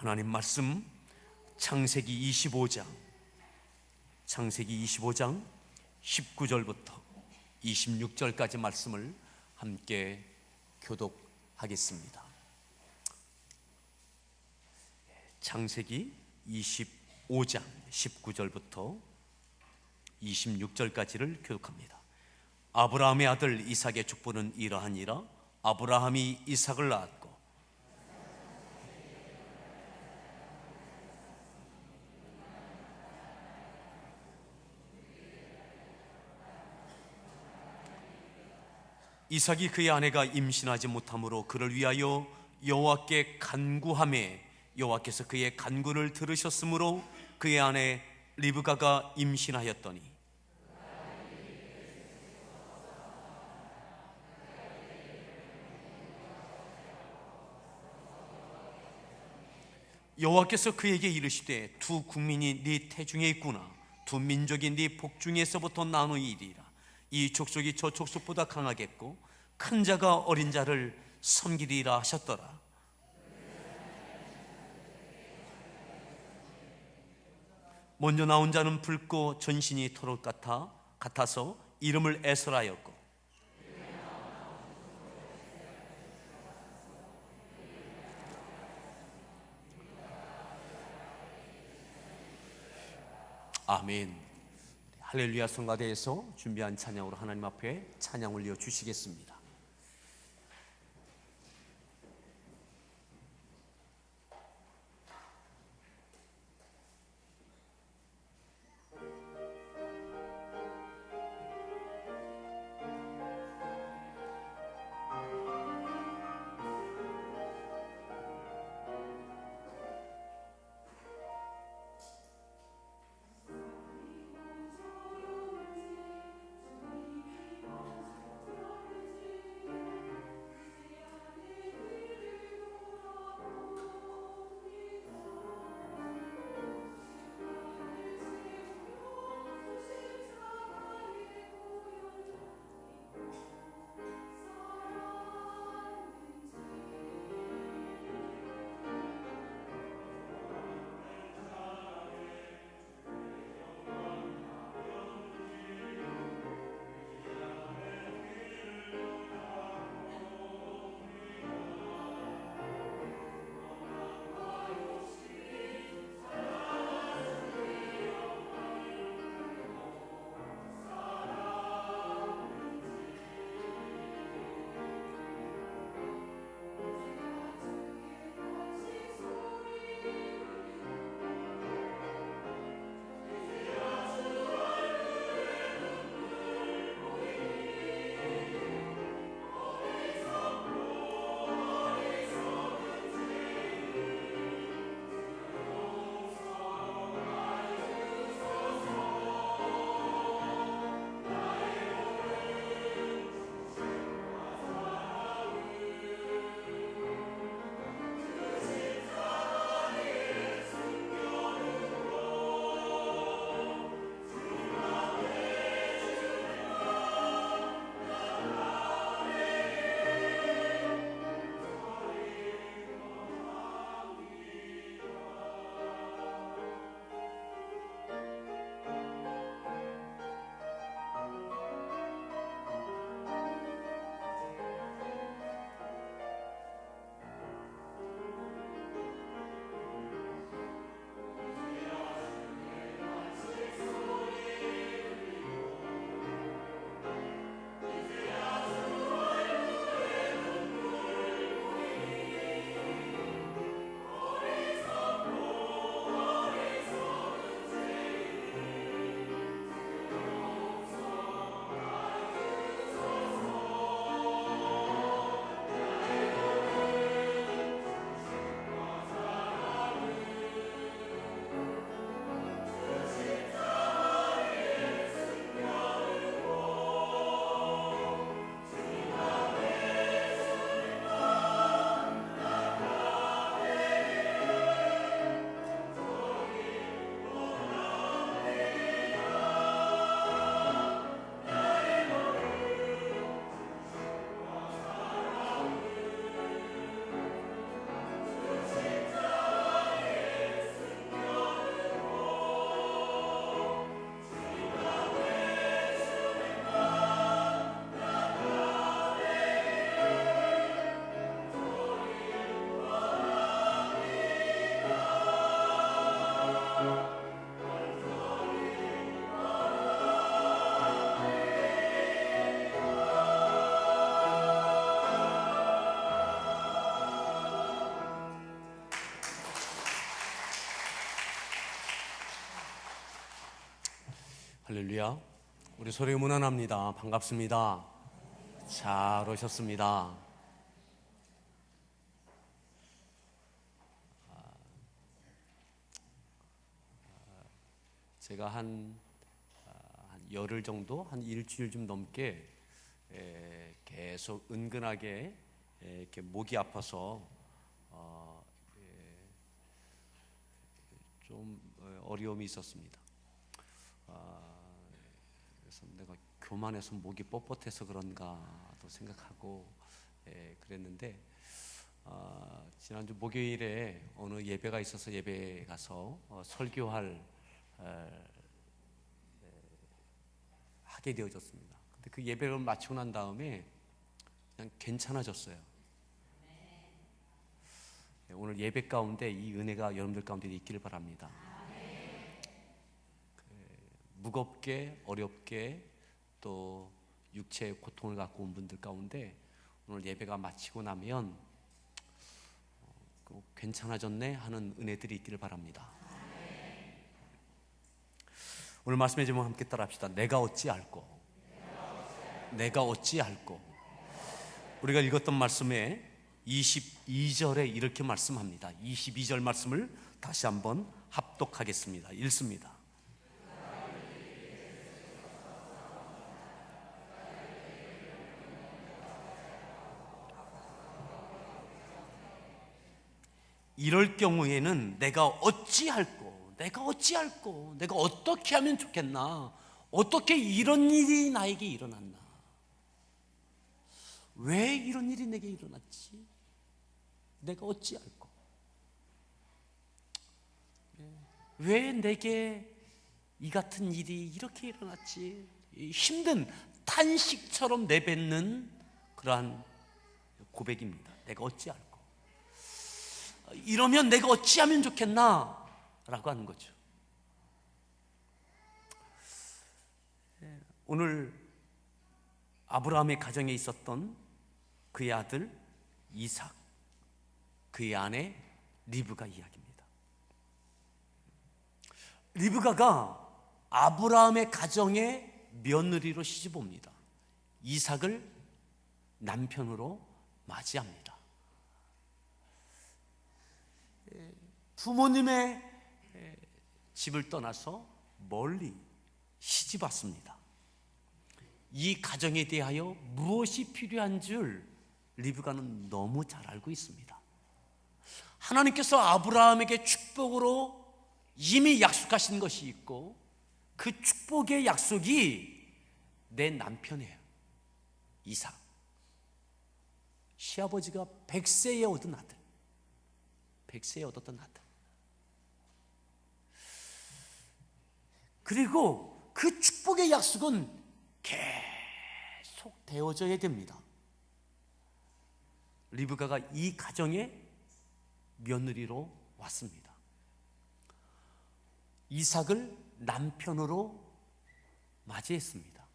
하나님 말씀 창세기 25장 19절부터 26절까지 말씀을 함께 교독하겠습니다. 창세기 25장 19절부터 26절까지를 교독합니다. 아브라함의 아들 이삭의 족보는 이러하니라. 아브라함이 이삭을 낳았고 이삭이 그의 아내가 임신하지 못하므로 그를 위하여 여호와께 간구하매 여호와께서 그의 간구를 들으셨으므로 그의 아내 리브가가 임신하였더니 여호와께서 그에게 이르시되 두 국민이 네 태중에 있구나. 두 민족이 네 복중에서부터 나누이리라. 이 족속이 저 족속보다 강하겠고 큰 자가 어린 자를 섬기리라 하셨더라. 먼저 나온 자는 붉고 전신이 토록 같아서 이름을 에서라였고 아멘. 할렐루야 성가대에서 준비한 찬양으로 하나님 앞에 찬양 올려 주시겠습니다. 할렐루야. 우리 소리 문안합니다. 반갑습니다. 잘 오셨습니다. 제가 한 열흘 정도, 한 일주일 좀 넘게 계속 은근하게 이렇게 목이 아파서 좀 어려움이 있었습니다. 그래서 내가 교만해서 목이 뻣뻣해서 그런가도 생각하고 그랬는데 지난주 목요일에 어느 예배가 있어서 예배에 가서 설교할 하게 되어졌습니다. 근데 그 예배를 마치고 난 다음에 그냥 괜찮아졌어요. 오늘 예배 가운데 이 은혜가 여러분들 가운데 있기를 바랍니다. 무겁게 어렵게 또 육체의 고통을 갖고 온 분들 가운데 오늘 예배가 마치고 나면 괜찮아졌네 하는 은혜들이 있기를 바랍니다. 오늘 말씀의 제목 함께 따라합시다. 내가 어찌 알꼬. 내가 어찌 알꼬. 우리가 읽었던 말씀에 22절에 이렇게 말씀합니다. 22절 말씀을 다시 한번 합독하겠습니다. 읽습니다. 이럴 경우에는 내가 어찌할꼬, 내가 어찌할꼬, 내가 어떻게 하면 좋겠나, 어떻게 이런 일이 나에게 일어났나, 왜 이런 일이 내게 일어났지, 내가 어찌할꼬, 왜 내게 이 같은 일이 이렇게 일어났지. 힘든 탄식처럼 내뱉는 그러한 고백입니다. 내가 어찌할꼬, 이러면 내가 어찌하면 좋겠나 라고 하는 거죠. 오늘 아브라함의 가정에 있었던 그의 아들 이삭, 그의 아내 리브가 이야기입니다. 리브가가 아브라함의 가정의 며느리로 시집 옵니다. 이삭을 남편으로 맞이합니다. 부모님의 집을 떠나서 멀리 시집 왔습니다. 이 가정에 대하여 무엇이 필요한 줄 리브가는 너무 잘 알고 있습니다. 하나님께서 아브라함에게 축복으로 이미 약속하신 것이 있고 그 축복의 약속이 내 남편이에요. 이삭. 시아버지가 100세에 얻은 아들, 100세에 얻었던 아들. 그리고 그 축복의 약속은 계속 되어져야 됩니다. 리브가가 이 가정의 며느리로 왔습니다. 이삭을 남편으로 맞이했습니다.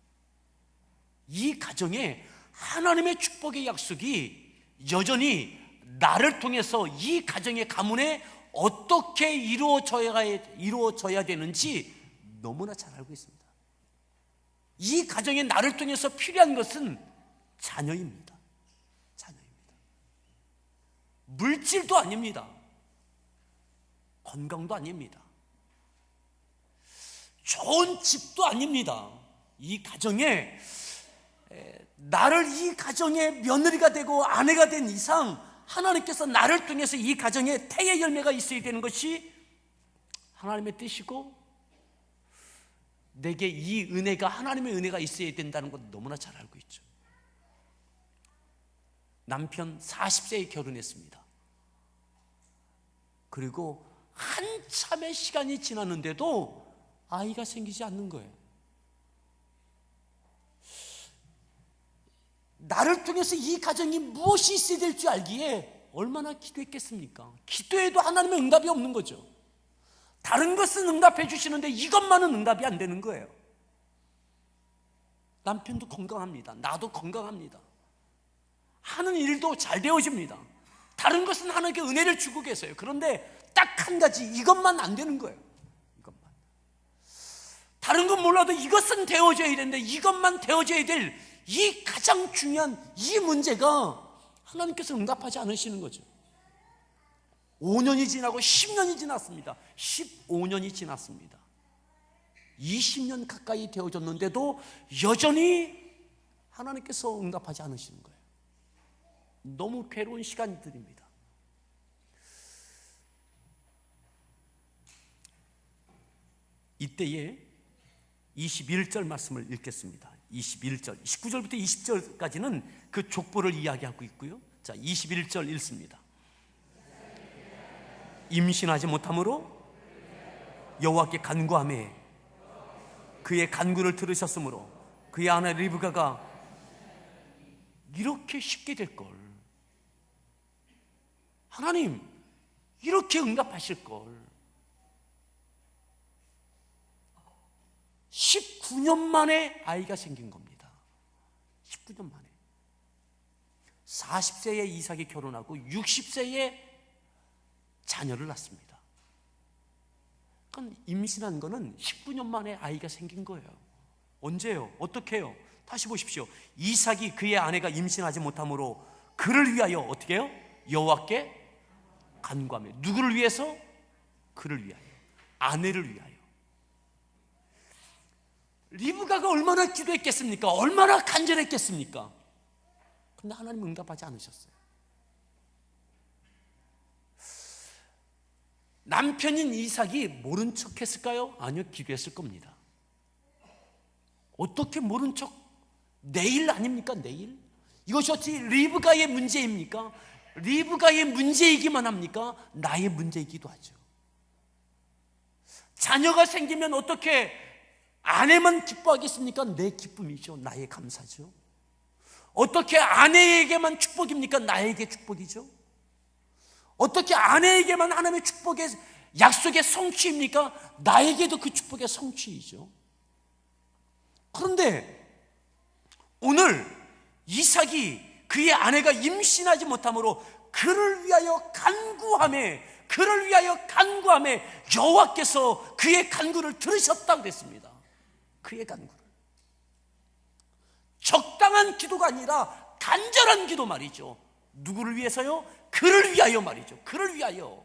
이 가정에 하나님의 축복의 약속이 여전히 나를 통해서 이 가정의 가문에 어떻게 이루어져야 되는지 너무나 잘 알고 있습니다. 이 가정에 나를 통해서 필요한 것은 자녀입니다. 자녀입니다. 물질도 아닙니다. 건강도 아닙니다. 좋은 집도 아닙니다. 이 가정에 나를 이 가정의 며느리가 되고 아내가 된 이상 하나님께서 나를 통해서 이 가정에 태의 열매가 있어야 되는 것이 하나님의 뜻이고 내게 이 은혜가 하나님의 은혜가 있어야 된다는 것 너무나 잘 알고 있죠. 남편 40세에 결혼했습니다. 그리고 한참의 시간이 지났는데도 아이가 생기지 않는 거예요. 나를 통해서 이 가정이 무엇이 있어야 될 줄 알기에 얼마나 기도했겠습니까? 기도해도 하나님의 응답이 없는 거죠. 다른 것은 응답해 주시는데 이것만은 응답이 안 되는 거예요. 남편도 건강합니다. 나도 건강합니다. 하는 일도 잘 되어집니다. 다른 것은 하나님께 은혜를 주고 계세요. 그런데 딱 한 가지, 이것만 안 되는 거예요. 이것만. 다른 건 몰라도 이것은 되어져야 되는데, 이것만 되어져야 될 이 가장 중요한 이 문제가 하나님께서 응답하지 않으시는 거죠. 5년이 지나고 10년이 지났습니다. 15년이 지났습니다. 20년 가까이 되어졌는데도 여전히 하나님께서 응답하지 않으시는 거예요. 너무 괴로운 시간들입니다. 이때에 21절 말씀을 읽겠습니다. 21절, 19절부터 20절까지는 그 족보를 이야기하고 있고요. 자, 21절 읽습니다. 임신하지 못함으로 여호와께 간구하매 그의 간구를 들으셨으므로 그의 아내 리브가가 이렇게 쉽게 될걸, 하나님 이렇게 응답하실걸, 19년 만에 아이가 생긴 겁니다. 19년 만에 40세에 이삭이 결혼하고 60세에 자녀를 낳습니다. 그러니까 임신한 거는 19년 만에 아이가 생긴 거예요. 언제요? 어떻게 해요? 다시 보십시오. 이삭이 그의 아내가 임신하지 못함으로 그를 위하여 어떻게 해요? 여호와께 간구하며. 누구를 위해서? 그를 위하여, 아내를 위하여. 리브가가 얼마나 기도했겠습니까? 얼마나 간절했겠습니까? 그런데 하나님 응답하지 않으셨어요. 남편인 이삭이 모른 척 했을까요? 아니요, 기도했을 겁니다. 어떻게 모른 척? 내일 아닙니까? 내일? 이것이 어찌 리브가의 문제입니까? 리브가의 문제이기만 합니까? 나의 문제이기도 하죠. 자녀가 생기면 어떻게 아내만 기뻐하겠습니까? 내 기쁨이죠. 나의 감사죠. 어떻게 아내에게만 축복입니까? 나에게 축복이죠. 어떻게 아내에게만 하나님의 축복의 약속의 성취입니까? 나에게도 그 축복의 성취이죠. 그런데 오늘 이삭이 그의 아내가 임신하지 못함으로 그를 위하여 간구하매, 그를 위하여 간구하매 여호와께서 그의 간구를 들으셨다고 그랬습니다. 그의 간구를. 적당한 기도가 아니라 간절한 기도 말이죠. 누구를 위해서요? 그를 위하여 말이죠. 그를 위하여.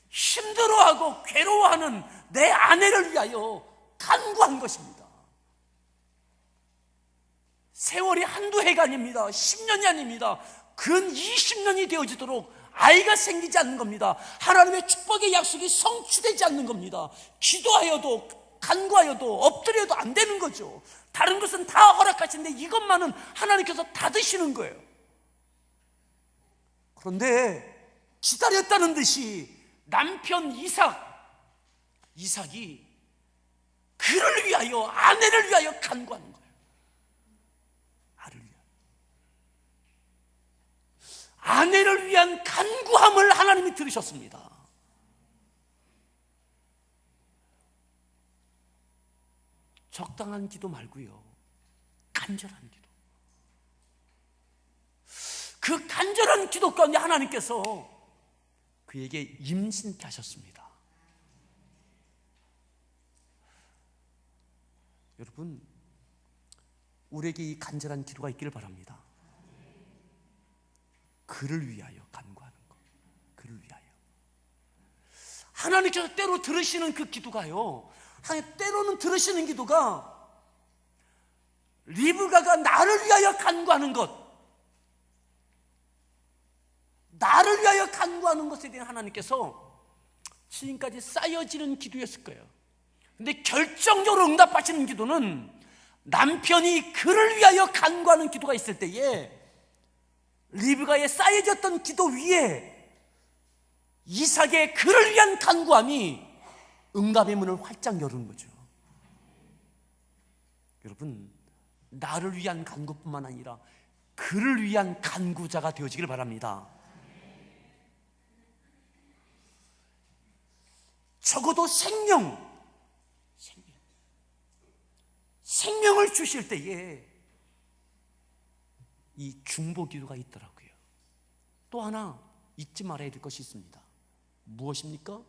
힘들어하고 괴로워하는 내 아내를 위하여 간구한 것입니다. 세월이 한두 해가 아닙니다. 10년이 아닙니다. 근 20년이 되어지도록 아이가 생기지 않는 겁니다. 하나님의 축복의 약속이 성취되지 않는 겁니다. 기도하여도 간구하여도 엎드려도 안 되는 거죠. 다른 것은 다 허락하시는데 이것만은 하나님께서 다 드시는 거예요. 그런데 기다렸다는 듯이 남편 이삭이 그를 위하여, 아내를 위하여 간구하는 거예요. 아내를 위한 간구함을 하나님이 들으셨습니다. 적당한 기도 말고요, 간절한 기도. 그 간절한 기도 가운데 하나님께서 그에게 임신케 하셨습니다. 여러분, 우리에게 이 간절한 기도가 있기를 바랍니다. 그를 위하여 간구하는 것, 그를 위하여. 하나님께서 때로 들으시는 그 기도가요, 때로는 들으시는 기도가 리브가가 나를 위하여 간구하는 것, 나를 위하여 간구하는 것에 대해 하나님께서 지금까지 쌓여지는 기도였을 거예요. 근데 결정적으로 응답하시는 기도는 남편이 그를 위하여 간구하는 기도가 있을 때에 리브가의 쌓여졌던 기도 위에 이삭의 그를 위한 간구함이 응답의 문을 활짝 여는 거죠. 여러분, 나를 위한 간구뿐만 아니라 그를 위한 간구자가 되어지길 바랍니다. 적어도 생명을 주실 때에 이 중보 기도가 있더라고요. 또 하나 잊지 말아야 될 것이 있습니다. 무엇입니까?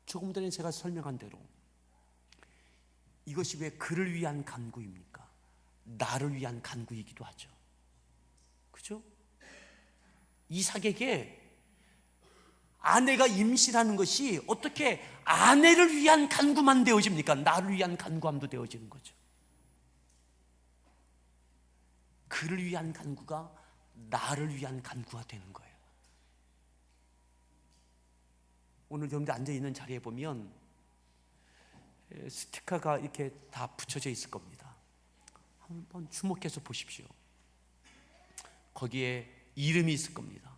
조금 전에 제가 설명한 대로 이것이 왜 그를 위한 간구입니까? 나를 위한 간구이기도 하죠. 그죠? 이삭에게 아내가 임신하는 것이 어떻게 아내를 위한 간구만 되어집니까? 나를 위한 간구함도 되어지는 거죠. 그를 위한 간구가 나를 위한 간구가 되는 거예요. 오늘 여러분들 앉아있는 자리에 보면 스티커가 이렇게 다 붙여져 있을 겁니다. 한번 주목해서 보십시오. 거기에 이름이 있을 겁니다.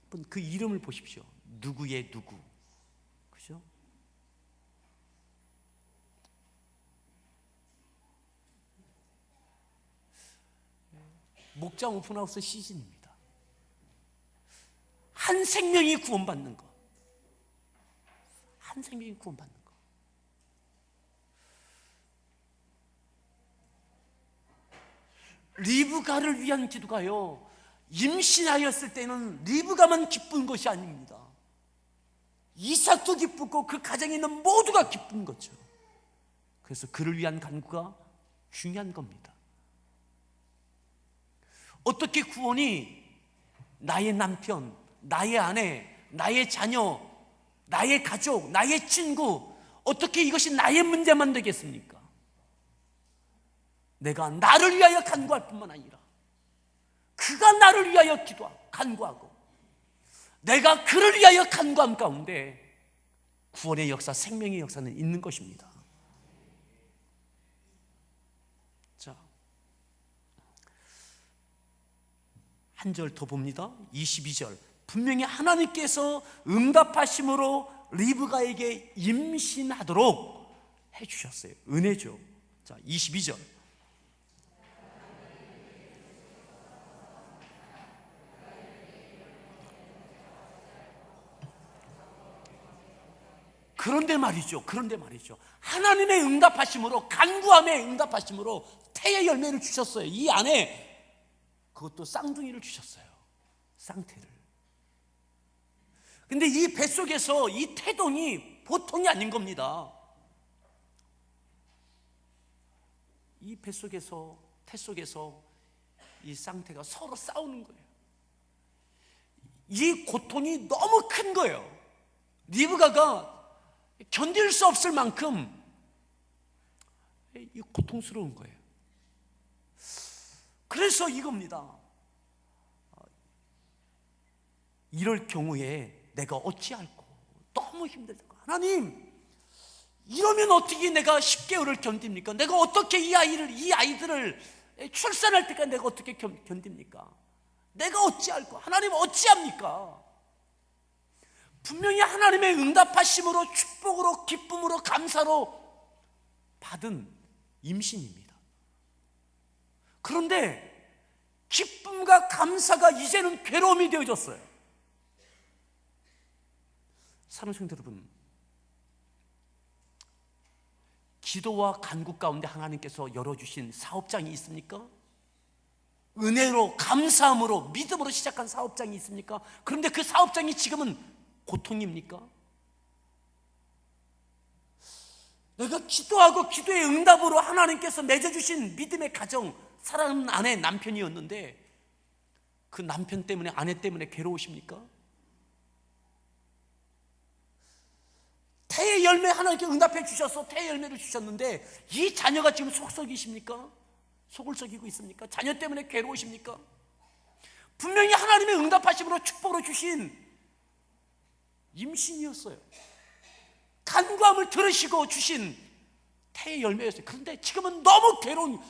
한번 그 이름을 보십시오. 누구의 누구. 그죠? 목장 오픈하우스 시즌입니다. 한 생명이 구원받는 거. 한 생명이 구원받는 거. 리브가를 위한 기도가요, 임신하였을 때는 리브가만 기쁜 것이 아닙니다. 이삭도 기쁘고 그 가정에 있는 모두가 기쁜 거죠. 그래서 그를 위한 간구가 중요한 겁니다. 어떻게 구원이 나의 남편, 나의 아내, 나의 자녀, 나의 가족, 나의 친구, 어떻게 이것이 나의 문제만 되겠습니까? 내가 나를 위하여 간구할 뿐만 아니라 그가 나를 위하여 간구하고 내가 그를 위하여 간구함 가운데 구원의 역사, 생명의 역사는 있는 것입니다. 자, 한 절 더 봅니다. 22절. 분명히 하나님께서 응답하심으로 리브가에게 임신하도록 해주셨어요. 은혜죠. 자, 22절. 그런데 말이죠. 하나님의 응답하심으로, 간구함의 응답하심으로 태의 열매를 주셨어요. 이 안에 그것도 쌍둥이를 주셨어요. 쌍태를. 근데 이 뱃속에서 이 태동이 보통이 아닌 겁니다. 이 뱃속에서, 태 속에서 이 쌍태가 서로 싸우는 거예요. 이 고통이 너무 큰 거예요. 리브가가 견딜 수 없을 만큼 이 고통스러운 거예요. 그래서 이겁니다. 이럴 경우에 내가 어찌할꼬. 너무 힘들다. 하나님, 이러면 어떻게 내가 10개월을 견딥니까? 내가 어떻게 이 아이들을 출산할 때까지 내가 어떻게 견딥니까? 내가 어찌할꼬. 하나님 어찌합니까? 분명히 하나님의 응답하심으로, 축복으로, 기쁨으로, 감사로 받은 임신입니다. 그런데 기쁨과 감사가 이제는 괴로움이 되어졌어요. 사랑하는 성도 여러분, 기도와 간구 가운데 하나님께서 열어주신 사업장이 있습니까? 은혜로, 감사함으로, 믿음으로 시작한 사업장이 있습니까? 그런데 그 사업장이 지금은 고통입니까? 내가 기도하고 기도의 응답으로 하나님께서 맺어주신 믿음의 가정, 사랑하는 아내, 남편이었는데 그 남편 때문에, 아내 때문에 괴로우십니까? 태의 열매 하나님께 응답해 주셔서 태의 열매를 주셨는데 이 자녀가 지금 속썩이십니까? 속을 썩이고 있습니까? 자녀 때문에 괴로우십니까? 분명히 하나님의 응답하심으로 축복으로 주신 임신이었어요. 간구함을 들으시고 주신 태의 열매였어요. 그런데 지금은 너무 괴로운,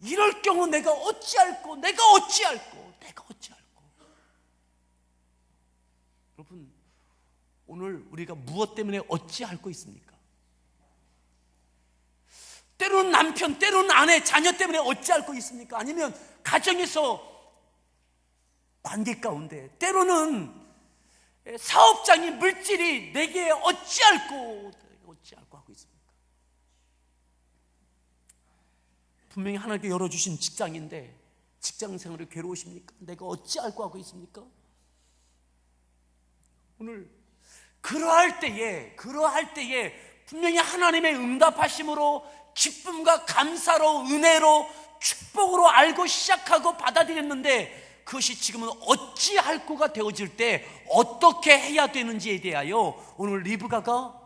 이럴 경우 내가 어찌할꼬. 여러분, 오늘 우리가 무엇 때문에 어찌할꼬 있습니까? 때로는 남편, 때로는 아내, 자녀 때문에 어찌할꼬 있습니까? 아니면 가정에서 관계 가운데, 때로는 사업장이, 물질이 내게 어찌할꼬 하고 있습니까? 분명히 하나님께 열어주신 직장인데 직장 생활이 괴로우십니까? 내가 어찌할꼬 하고 있습니까? 오늘 그러할 때에 분명히 하나님의 응답하심으로 기쁨과 감사로, 은혜로, 축복으로 알고 시작하고 받아들였는데, 그것이 지금은 어찌할 거가 되어질 때 어떻게 해야 되는지에 대하여 오늘 리브가가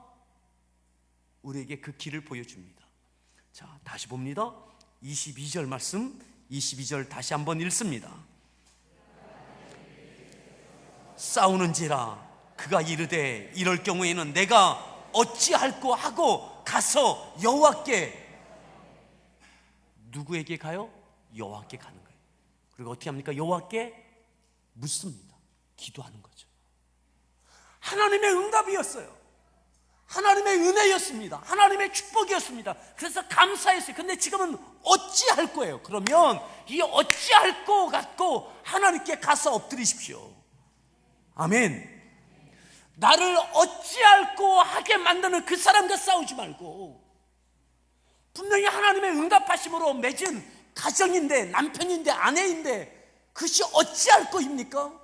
우리에게 그 길을 보여줍니다. 자, 다시 봅니다. 22절 말씀, 22절 다시 한번 읽습니다. 싸우는지라 그가 이르되 이럴 경우에는 내가 어찌할꼬 하고 가서 여호와께, 누구에게 가요? 여호와께 가는 거예요. 그리고 어떻게 합니까? 여호와께 묻습니다. 기도하는 거죠. 하나님의 응답이었어요. 하나님의 은혜였습니다. 하나님의 축복이었습니다. 그래서 감사했어요. 근데 지금은 어찌할 거예요? 그러면 이 어찌할 거 갖고 하나님께 가서 엎드리십시오. 아멘. 나를 어찌할 거 하게 만드는 그 사람과 싸우지 말고, 분명히 하나님의 응답하심으로 맺은 가정인데, 남편인데, 아내인데 그것이 어찌할 거입니까?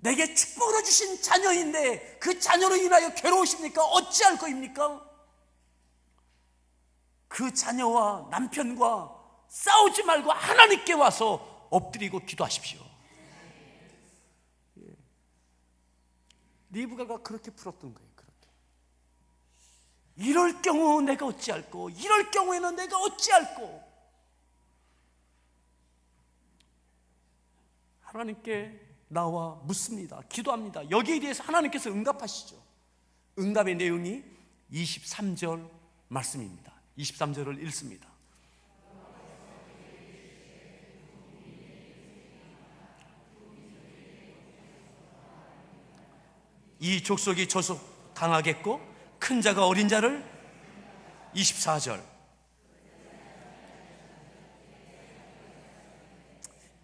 내게 축복으로 주신 자녀인데 그 자녀로 인하여 괴로우십니까? 어찌할 거입니까? 그 자녀와 남편과 싸우지 말고 하나님께 와서 엎드리고 기도하십시오. 리브가가 그렇게 풀었던 거예요. 그렇게. 이럴 경우 내가 어찌할꼬, 이럴 경우에는 내가 어찌할꼬. 하나님께 나와 묻습니다. 기도합니다. 여기에 대해서 하나님께서 응답하시죠. 응답의 내용이 23절 말씀입니다. 23절을 읽습니다. 이 족속이 저속 강하겠고 큰 자가 어린 자를, 24절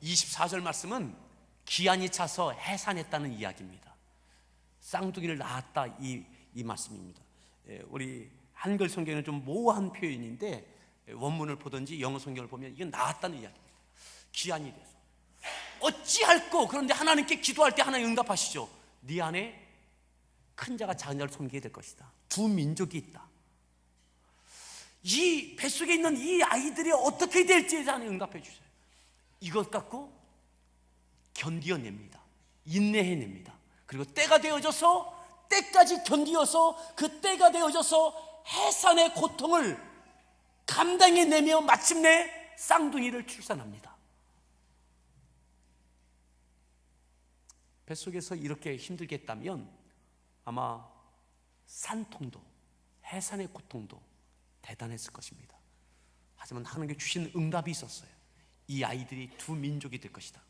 24절 말씀은 기한이 차서 해산했다는 이야기입니다. 쌍둥이를 낳았다, 이 말씀입니다. 우리 한글 성경에는 좀 모호한 표현인데 원문을 보든지 영어 성경을 보면 이건 낳았다는 이야기입니다. 기한이 돼서 어찌할꼬. 그런데 하나님께 기도할 때 하나님 응답하시죠. 네 안에 큰 자가 작은 자를 섬기게 될 것이다. 두 민족이 있다. 이 뱃속에 있는 이 아이들이 어떻게 될지에 대한 응답해 주세요. 이것 갖고 견디어냅니다. 인내해냅니다. 그리고 때가 되어져서, 때까지 견디어서 그 때가 되어져서 해산의 고통을 감당해내며 마침내 쌍둥이를 출산합니다. 뱃속에서 이렇게 힘들게 했다면 아마 산통도, 해산의 고통도 대단했을 것입니다. 하지만 하나님께 주신 응답이 있었어요. 이 아이들이 두 민족이 될 것이다.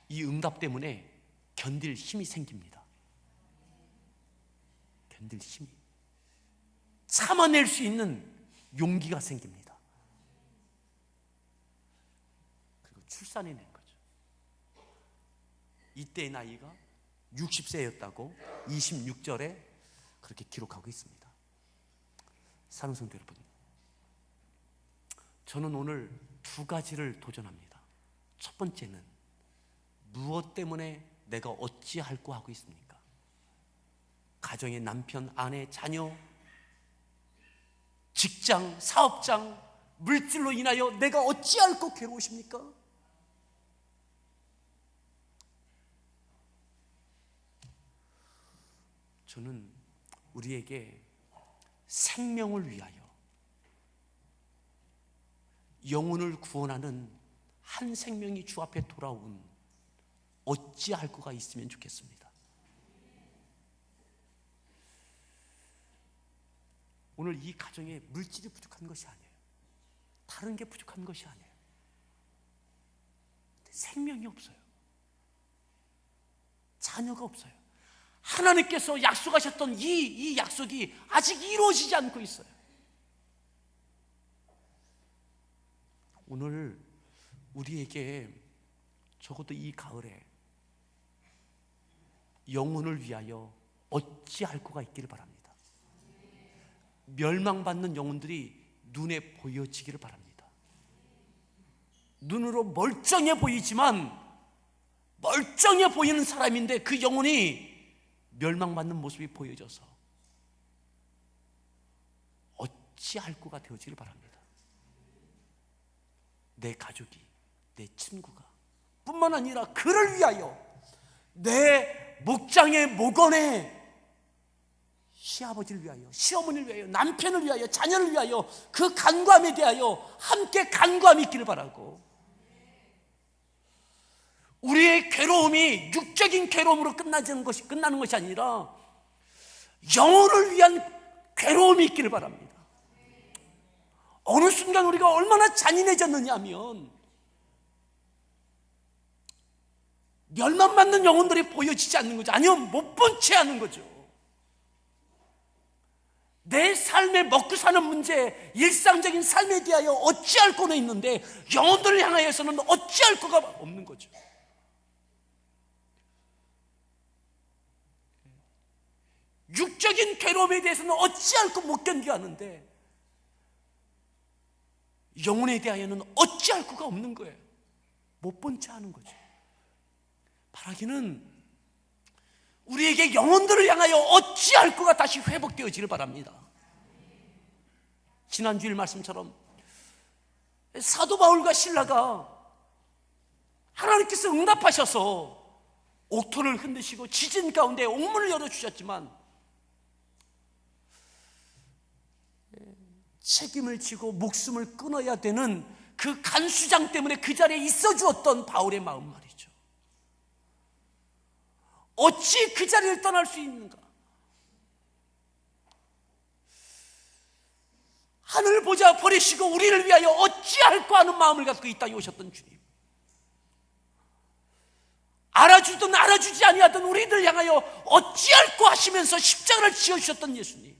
이 응답 때문에 견딜 힘이 생깁니다. 견딜 힘이, 참아낼 수 있는 용기가 생깁니다. 그리고 출산해낸 거죠. 이때의 나이가 60세였다고 26절에 그렇게 기록하고 있습니다. 사랑하는 성도 여러분, 저는 오늘 두 가지를 도전합니다. 첫 번째는 무엇 때문에 내가 어찌할꼬 하고 있습니까? 가정의 남편, 아내, 자녀, 직장, 사업장, 물질로 인하여 내가 어찌할꼬 괴로우십니까? 저는 우리에게 생명을 위하여 영혼을 구원하는 한 생명이 주 앞에 돌아온 어찌할 거가 있으면 좋겠습니다. 오늘 이 가정에 물질이 부족한 것이 아니에요. 다른 게 부족한 것이 아니에요. 생명이 없어요. 자녀가 없어요. 하나님께서 약속하셨던 이 약속이 아직 이루어지지 않고 있어요. 오늘 우리에게 적어도 이 가을에 영혼을 위하여 어찌할 거가 있기를 바랍니다. 멸망받는 영혼들이 눈에 보여지기를 바랍니다. 눈으로 멀쩡해 보이지만 멀쩡해 보이는 사람인데 그 영혼이 멸망받는 모습이 보여져서 어찌할 거가 되어지길 바랍니다. 내 가족이, 내 친구가 뿐만 아니라 그를 위하여 내 목장의 목원의 시아버지를 위하여, 시어머니를 위하여, 남편을 위하여, 자녀를 위하여 그 간구함에 대하여 함께 간구함이 있기를 바라고, 우리의 괴로움이 육적인 괴로움으로 끝나는 것이 아니라 영혼을 위한 괴로움이 있기를 바랍니다. 어느 순간 우리가 얼마나 잔인해졌느냐 하면 멸망받는 영혼들이 보여지지 않는 거죠. 아니면 못 본 채 하는 거죠. 내 삶에 먹고 사는 문제, 일상적인 삶에 대하여 어찌할 거는 있는데 영혼들을 향하여서는 어찌할 거가 없는 거죠. 육적인 괴로움에 대해서는 어찌할 거 못 견디하는데 영혼에 대하여는 어찌할 거가 없는 거예요. 못 본 채 하는 거죠. 바라기는 우리에게 영혼들을 향하여 어찌할 거가 다시 회복되어지길 바랍니다. 지난주일 말씀처럼 사도 바울과 실라가 하나님께서 응답하셔서 옥토를 흔드시고 지진 가운데 옥문을 열어주셨지만 책임을 지고 목숨을 끊어야 되는 그 간수장 때문에 그 자리에 있어 주었던 바울의 마음 말이죠. 어찌 그 자리를 떠날 수 있는가? 하늘 보자 버리시고 우리를 위하여 어찌할까 하는 마음을 갖고 이 땅에 오셨던 주님, 알아주든 알아주지 아니하든 우리들 향하여 어찌할까 하시면서 십자가를 지어주셨던 예수님,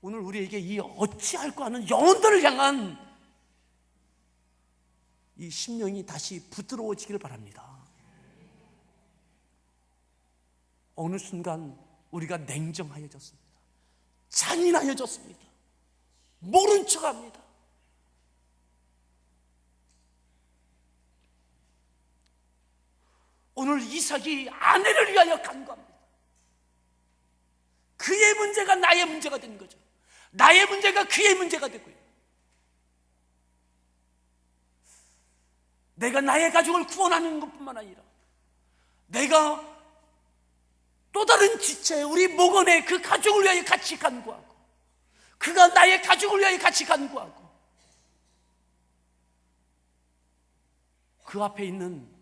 오늘 우리에게 이 어찌할까 하는 영혼들을 향한 이 심령이 다시 부드러워지기를 바랍니다. 어느 순간 우리가 냉정하여졌습니다. 잔인하여졌습니다. 모른 척합니다. 오늘 이삭이 아내를 위하여 간구합니다. 그의 문제가 나의 문제가 되는 거죠. 나의 문제가 그의 문제가 되고요. 내가 나의 가족을 구원하는 것뿐만 아니라 내가 또 다른 지체, 우리 목원의 그 가족을 위하여 같이 간구하고, 그가 나의 가족을 위하여 같이 간구하고, 그 앞에 있는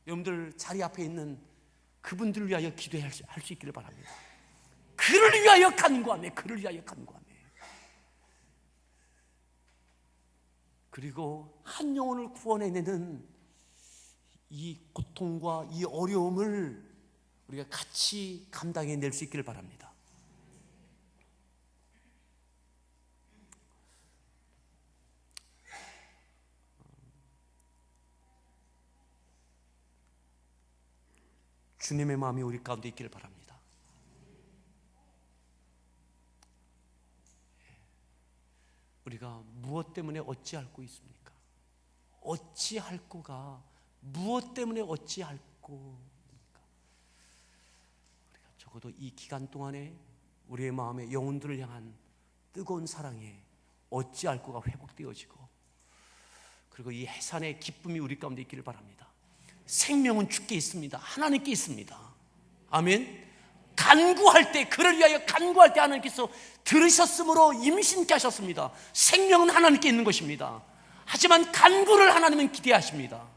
여러분들 자리 앞에 있는 그분들을 위하여 기도할 수 있기를 바랍니다. 그를 위하여 간구하며, 그를 위하여 간구하며, 그리고 한 영혼을 구원해내는 이 고통과 이 어려움을 우리가 같이 감당해낼 수 있기를 바랍니다. 주님의 마음이 우리 가운데 있기를 바랍니다. 우리가 무엇 때문에 어찌할꼬 있습니까? 어찌할꼬가 무엇 때문에 어찌할꼬? 우리가 적어도 이 기간 동안에 우리의 마음에 영혼들을 향한 뜨거운 사랑에 어찌할꼬가 회복되어지고, 그리고 이 해산의 기쁨이 우리 가운데 있기를 바랍니다. 생명은 주께 있습니다. 하나님께 있습니다. 아멘. 간구할 때, 그를 위하여 간구할 때 하나님께서 들으셨으므로 임신케 하셨습니다. 생명은 하나님께 있는 것입니다. 하지만 간구를 하나님은 기대하십니다.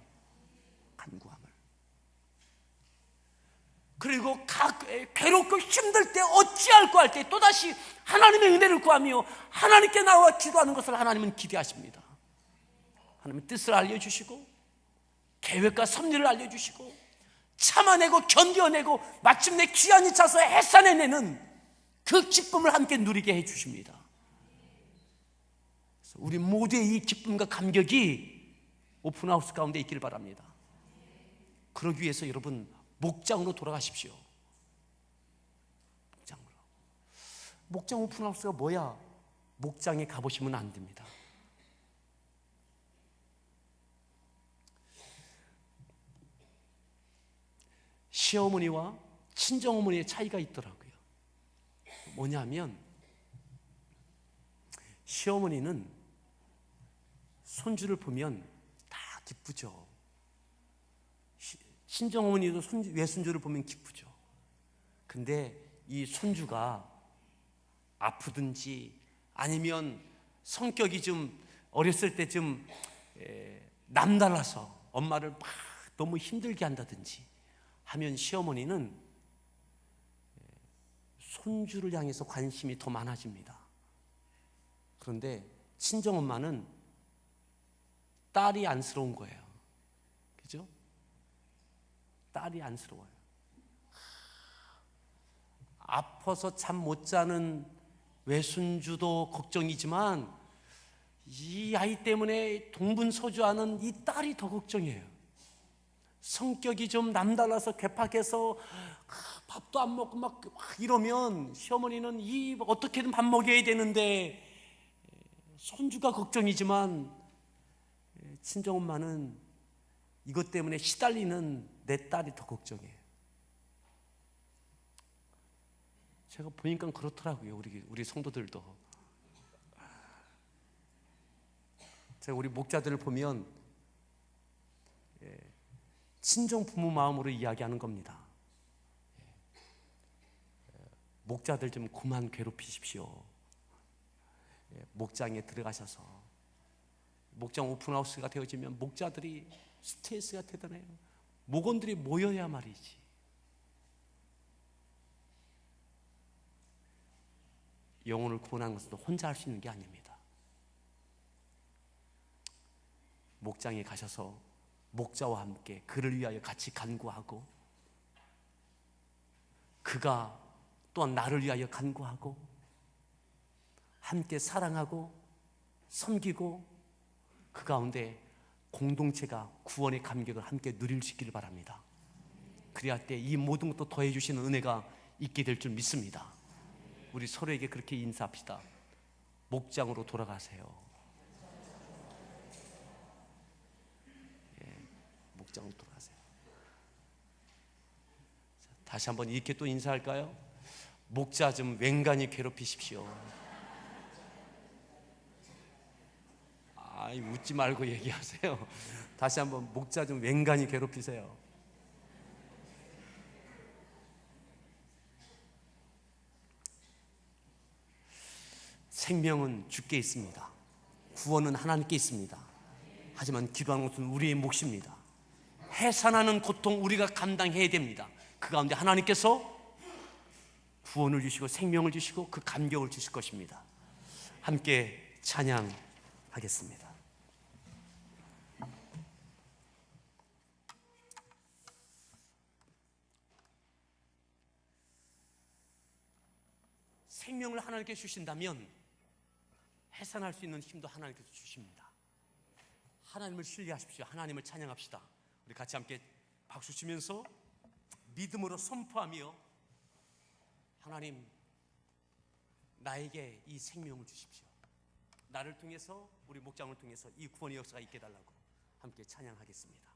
간구함을. 그리고 괴롭고 힘들 때 어찌할까 할 때 또다시 하나님의 은혜를 구하며 하나님께 나와 기도하는 것을 하나님은 기대하십니다. 하나님은 뜻을 알려주시고 계획과 섭리를 알려주시고 참아내고 견뎌내고 마침내 귀환이 차서 해산해내는 그 기쁨을 함께 누리게 해주십니다. 그래서 우리 모두의 이 기쁨과 감격이 오픈하우스 가운데 있기를 바랍니다. 그러기 위해서 여러분 목장으로 돌아가십시오. 목장으로. 목장 오픈하우스가 뭐야? 목장에 가보시면 안 됩니다. 시어머니와 친정어머니의 차이가 있더라고요. 뭐냐면 시어머니는 손주를 보면 다 기쁘죠. 친정어머니도 외손주를 보면 기쁘죠. 근데 이 손주가 아프든지 아니면 성격이 좀 어렸을 때 좀 남달라서 엄마를 막 너무 힘들게 한다든지 하면 시어머니는 손주를 향해서 관심이 더 많아집니다. 그런데 친정엄마는 딸이 안쓰러운 거예요. 그죠? 딸이 안쓰러워요. 아파서 잠 못 자는 외손주도 걱정이지만 이 아이 때문에 동분서주하는 이 딸이 더 걱정이에요. 성격이 좀 남달라서 괴팍해서 밥도 안 먹고 막 이러면 시어머니는 어떻게든 밥 먹여야 되는데 손주가 걱정이지만 친정엄마는 이것 때문에 시달리는 내 딸이 더 걱정이에요. 제가 보니까 그렇더라고요. 우리 성도들도. 제가 우리 목자들을 보면 친정 부모 마음으로 이야기하는 겁니다. 목자들 좀 그만 괴롭히십시오. 목장에 들어가셔서 목장 오픈하우스가 되어지면 목자들이 스트레스가 대단해요. 목원들이 모여야 말이지. 영혼을 구원하는 것은 혼자 할 수 있는 게 아닙니다. 목장에 가셔서 목자와 함께 그를 위하여 같이 간구하고 그가 또한 나를 위하여 간구하고 함께 사랑하고 섬기고 그 가운데 공동체가 구원의 감격을 함께 누릴 수 있기를 바랍니다. 그래야 때 이 모든 것도 더해 주시는 은혜가 있게 될 줄 믿습니다. 우리 서로에게 그렇게 인사합시다. 목장으로 돌아가세요. 목장으로 돌아가세요. 자, 다시 한번 이렇게 또 인사할까요? 목자 좀 웬간히 괴롭히십시오. 웃지 말고 얘기하세요. 다시 한번 목자 좀 웬간히 괴롭히세요. 생명은 주께 있습니다. 구원은 하나님께 있습니다. 하지만 기도하는 것은 우리의 몫입니다. 해산하는 고통 우리가 감당해야 됩니다. 그 가운데 하나님께서 구원을 주시고 생명을 주시고 그 감격을 주실 것입니다. 함께 찬양하겠습니다. 생명을 하나님께 주신다면 해산할 수 있는 힘도 하나님께서 주십니다. 하나님을 신뢰하십시오. 하나님을 찬양합시다. 우리 같이 함께 박수 치면서 믿음으로 선포하며 하나님 나에게 이 생명을 주십시오. 나를 통해서 우리 목장을 통해서 이 구원의 역사가 있게 달라고 함께 찬양하겠습니다.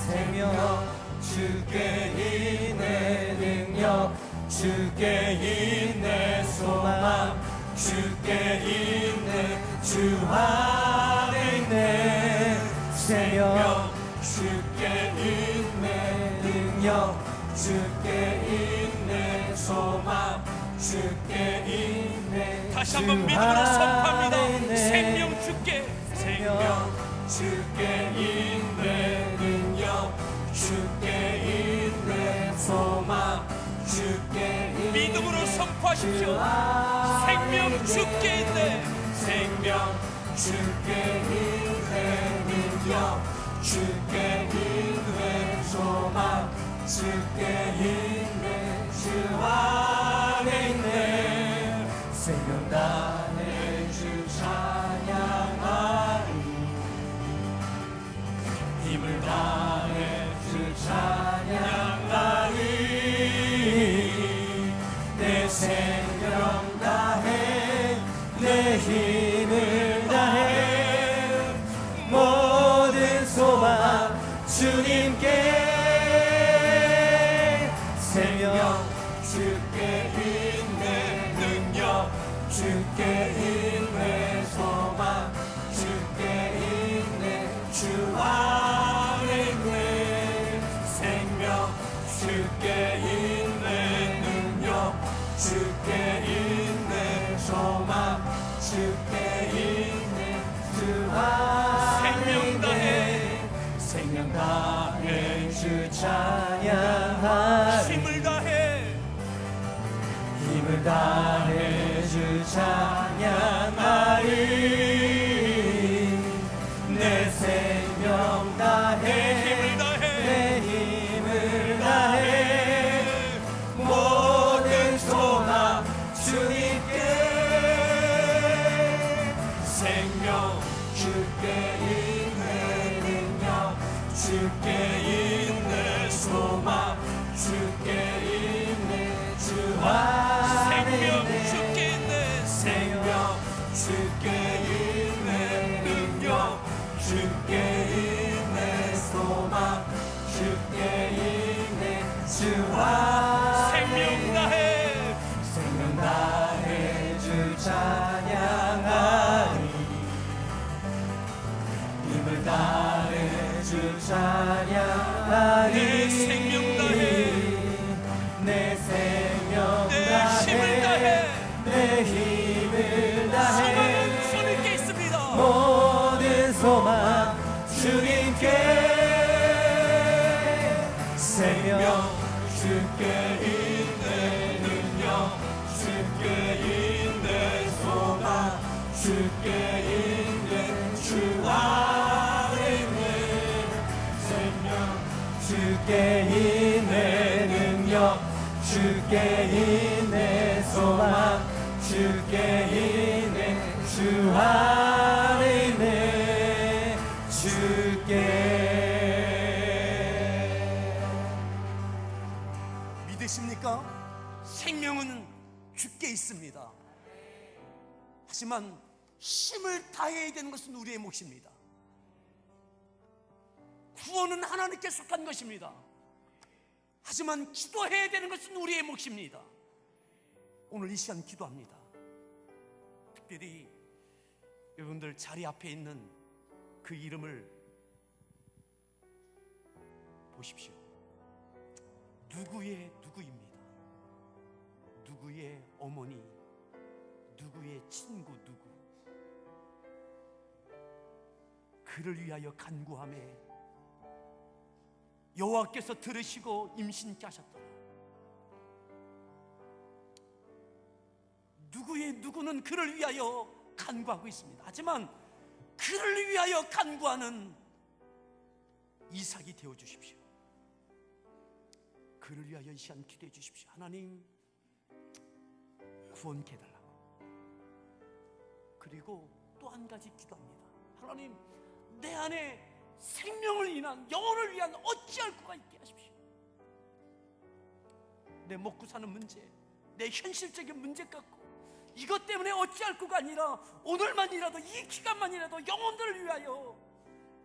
생명 주께 있네 능력 주께 있네 소망 주께 있네 주 안에 있네 생명 주께 있네 능력 주께 있네 소망 주께 있네 다시 한번 믿음으로 선포합니다. 생명 주께 생명 주께 있네 능력 주께 있네 소망 주께 있네 믿음으로 선포하십시오. 생명 주께 있네 생명 주께 있네 능력 주께 있네 소망 주께 있네 주 안에 있네 생명 나의 주 찬양하리 힘을 다해 주 찬양하리 내 주님께 생명 주께 인내 능력 주께 인내 소망 주께 인내 주 안에 있네 생명 주께 인내 능력 주께 인내 소망 주께 인내 주 안에 있네 생명 다해 주 찬양하리 힘을 다해 주 찬양하리 내 생명 다해 내 힘을 다해 모든 소망 주님께 생명 주께 있네 능력 주께 있네 소망 주께 있네 주 안에 있네 생명 주께 있네 능력 주께 있네 소망 주께 있네 주 안에 생명 다해 주 찬양하리 힘을 다해 주 찬양하리 내 생명 다해 내 생명 내 다해 힘을 다해 내 힘을 다해 소망은 주님께 있습니다. 모든 소망 주님께 생명 주께 있네 능력 주께 있네 소망 주께 있네 주 안에 있네 생명 주께 있네 능력 주께 있네 소망 주께 있네 주 안에 있네 주께 믿으십니까? 생명은 주께 있습니다. 하지만 힘을 다해야 되는 것은 우리의 몫입니다. 구원은 하나님께 속한 것입니다. 하지만 기도해야 되는 것은 우리의 몫입니다. 오늘 이 시간 기도합니다. 특별히 여러분들 자리 앞에 있는 그 이름을 보십시오. 누구의 누구입니다. 누구의 어머니, 누구의 친구, 누구. 그를 위하여 간구하매 여호와께서 들으시고 임신케 하셨더라. 누구의 누구는 그를 위하여 간구하고 있습니다. 하지만 그를 위하여 간구하는 이삭이 되어 주십시오. 그를 위하여 이 시간 기도해 주십시오. 하나님, 구원케 해달라고. 그리고 또 한 가지 기도합니다. 하나님, 내 안에 생명을 인한 영혼을 위한 어찌할 구가 있게 하십시오. 내 먹고 사는 문제, 내 현실적인 문제 갖고 이것 때문에 어찌할 구가 아니라 오늘만이라도, 이 기간만이라도 영혼들을 위하여,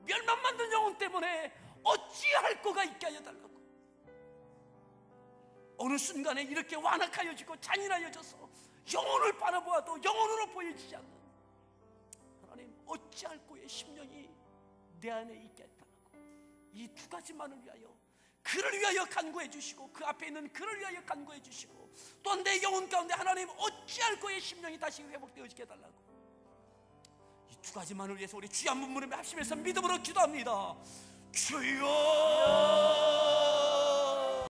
멸망만든 영혼 때문에 어찌할 구가 있게 하여 달라고. 어느 순간에 이렇게 완악하여지고 잔인하여져서 영혼을 바라보아도 영혼으로 보여지지 않는 하나님, 어찌할 구의 심령이 내 안에 있게 해달라고. 이 두 가지만을 위하여, 그를 위하여 간구해 주시고, 그 앞에 있는 그를 위하여 간구해 주시고, 또한 내 영혼 가운데 하나님 어찌할 거의 심령이 다시 회복되어지게 해달라고. 이 두 가지만을 위해서 우리 주여 한 번 부르며 합심해서 믿음으로 기도합니다. 주여